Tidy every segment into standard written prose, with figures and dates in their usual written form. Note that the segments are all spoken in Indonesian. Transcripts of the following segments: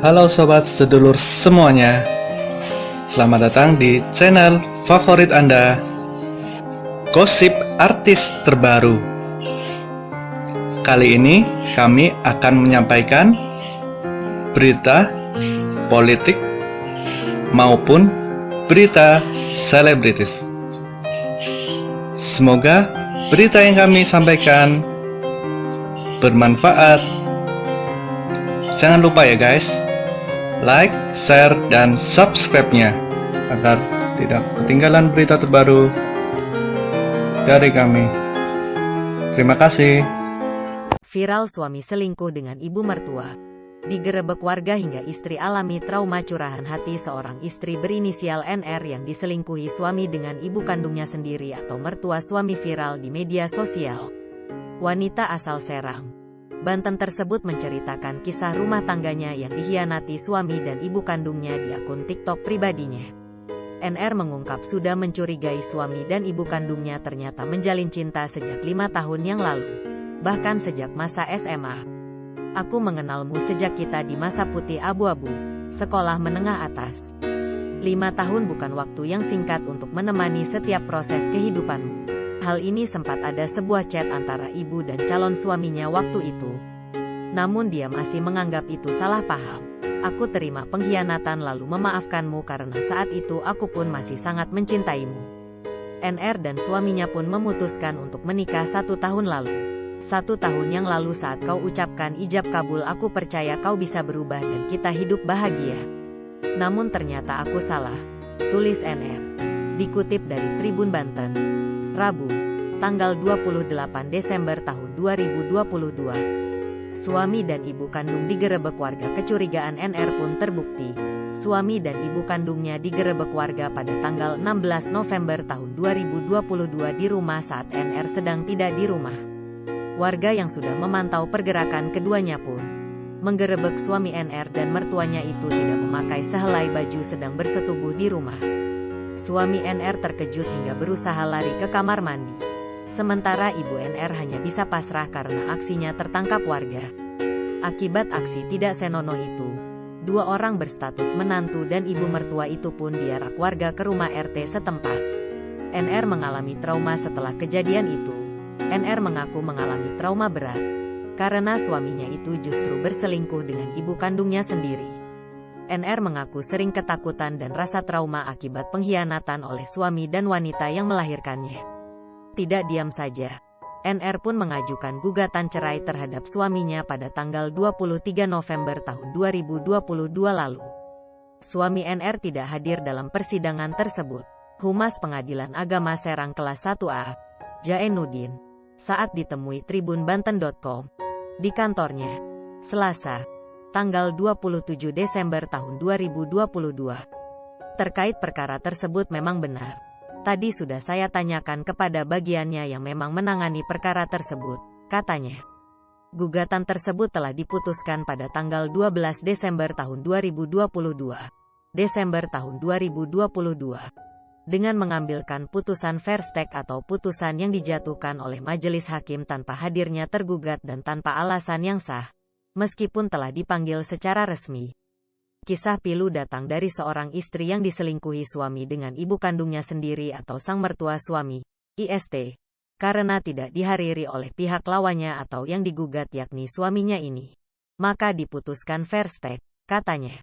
Halo sobat sedulur semuanya, selamat datang di channel favorit Anda, Gosip Artis Terbaru. Kali ini kami akan menyampaikan berita politik maupun berita selebritis. Semoga berita yang kami sampaikan bermanfaat. Jangan lupa ya guys, like, share, dan subscribe-nya agar tidak ketinggalan berita terbaru dari kami. Terima kasih. Viral suami selingkuh dengan ibu mertua. Digerebek warga hingga istri alami trauma curahan hati seorang istri berinisial NR yang diselingkuhi suami dengan ibu kandungnya sendiri atau mertua suami viral di media sosial. Wanita asal Serang, Banten tersebut menceritakan kisah rumah tangganya yang dikhianati suami dan ibu kandungnya di akun TikTok pribadinya. NR mengungkap sudah mencurigai suami dan ibu kandungnya ternyata menjalin cinta sejak 5 tahun yang lalu, bahkan sejak masa SMA. Aku mengenalmu sejak kita di masa putih abu-abu, sekolah menengah atas. 5 tahun bukan waktu yang singkat untuk menemani setiap proses kehidupanmu. Hal ini sempat ada sebuah chat antara ibu dan calon suaminya waktu itu. Namun dia masih menganggap itu salah paham. Aku terima pengkhianatan lalu memaafkanmu karena saat itu aku pun masih sangat mencintaimu. NR dan suaminya pun memutuskan untuk menikah 1 tahun lalu. 1 tahun yang lalu saat kau ucapkan ijab kabul aku percaya kau bisa berubah dan kita hidup bahagia. Namun ternyata aku salah, tulis NR. Dikutip dari Tribun Banten, Rabu, tanggal 28 Desember tahun 2022. Suami dan ibu kandung digerebek warga. Kecurigaan NR pun terbukti. Suami dan ibu kandungnya digerebek warga pada tanggal 16 November tahun 2022 di rumah saat NR sedang tidak di rumah. Warga yang sudah memantau pergerakan keduanya pun menggerebek suami NR dan mertuanya itu tidak memakai sehelai baju sedang bersetubuh di rumah. Suami NR terkejut hingga berusaha lari ke kamar mandi. Sementara ibu NR hanya bisa pasrah karena aksinya tertangkap warga. Akibat aksi tidak senonoh itu, 2 orang berstatus menantu dan ibu mertua itu pun diarak warga ke rumah RT setempat. NR mengalami trauma setelah kejadian itu. NR mengaku mengalami trauma berat karena suaminya itu justru berselingkuh dengan ibu kandungnya sendiri. NR mengaku sering ketakutan dan rasa trauma akibat pengkhianatan oleh suami dan wanita yang melahirkannya. Tidak diam saja, NR pun mengajukan gugatan cerai terhadap suaminya pada tanggal 23 November tahun 2022 lalu. Suami NR tidak hadir dalam persidangan tersebut. Humas Pengadilan Agama Serang kelas 1A, Jainuddin, saat ditemui tribunbanten.com di kantornya, Selasa, tanggal 27 Desember tahun 2022. Terkait perkara tersebut memang benar. Tadi sudah saya tanyakan kepada bagiannya yang memang menangani perkara tersebut, katanya. Gugatan tersebut telah diputuskan pada tanggal 12 Desember tahun 2022. Desember tahun 2022. Dengan mengambilkan putusan verstek atau putusan yang dijatuhkan oleh majelis hakim tanpa hadirnya tergugat dan tanpa alasan yang sah. Meskipun telah dipanggil secara resmi. Kisah pilu datang dari seorang istri yang diselingkuhi suami dengan ibu kandungnya sendiri atau sang mertua suami, IST, karena tidak dihadiri oleh pihak lawannya atau yang digugat yakni suaminya ini. Maka diputuskan verstek, katanya.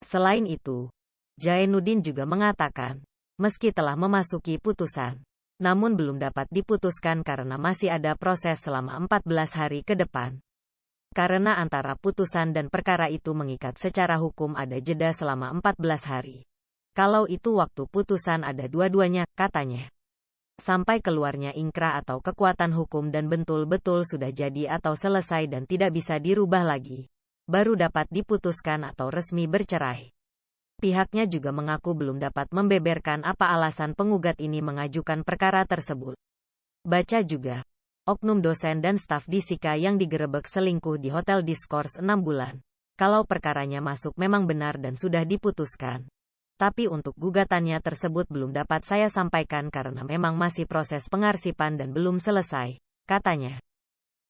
Selain itu, Jainuddin juga mengatakan, meski telah memasuki putusan, namun belum dapat diputuskan karena masih ada proses selama 14 hari ke depan. Karena antara putusan dan perkara itu mengikat secara hukum ada jeda selama 14 hari. Kalau itu waktu putusan ada dua-duanya, katanya. Sampai keluarnya ingkrah atau kekuatan hukum dan betul-betul sudah jadi atau selesai dan tidak bisa dirubah lagi, baru dapat diputuskan atau resmi bercerai. Pihaknya juga mengaku belum dapat membeberkan apa alasan penggugat ini mengajukan perkara tersebut. Baca juga. Oknum dosen dan staf Disika yang digerebek selingkuh di Hotel Diskors 6 bulan. Kalau perkaranya masuk memang benar dan sudah diputuskan. Tapi untuk gugatannya tersebut belum dapat saya sampaikan karena memang masih proses pengarsipan dan belum selesai, katanya.